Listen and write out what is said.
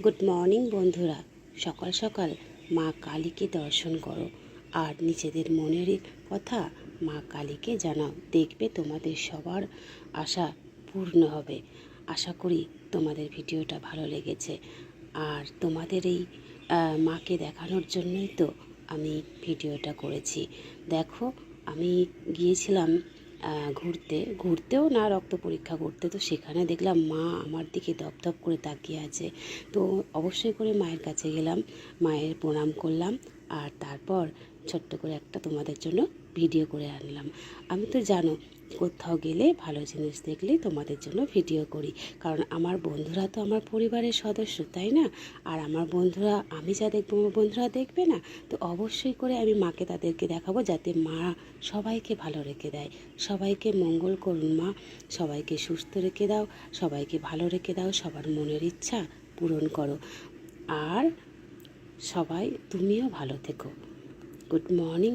Good morning বন্ধুরা। সকাল সকাল মা কালীকে দর্শন করো আর নিজেদের মনের কথা মা কালীকে জানাও, দেখবে তোমাদের সবার আশা পূর্ণ হবে। আশা করি তোমাদের ভিডিওটা ভালো লেগেছে। আর তোমাদের এই মাকে দেখানোর জন্যই তো আমি ভিডিওটা করেছি। দেখো, আমি গিয়েছিলাম ঘুরতেও না, রক্ত পরীক্ষা করতে। তো সেখানে দেখলাম মা আমার দিকে দপদপ করে তাকিয়ে আছে। তো অবশ্যই করে মায়ের কাছে গেলাম, মায়ের প্রণাম করলাম, আর তারপর ছোট্ট করে একটা তোমাদের জন্য ভিডিও করে আনলাম। আমি তো জানো, কোথাও গেলে ভালো জিনিস দেখলে তোমাদের জন্য ভিডিও করি, কারণ আমার বন্ধুরা তো আমার পরিবারের সদস্য, তাই না? আর আমার বন্ধুরা, আমি যা দেখবো আমার বন্ধুরা দেখবে না? তো অবশ্যই করে আমি মাকে তাদেরকে দেখাবো, যাতে মা সবাইকে ভালো রেখে দেয়। সবাইকে মঙ্গল করুন মা, সবাইকে সুস্থ রেখে দাও, সবাইকে ভালো রেখে দাও, সবার মনের ইচ্ছা পূরণ করো। আর সবাই তুমিও ভালো থেকো। Good morning.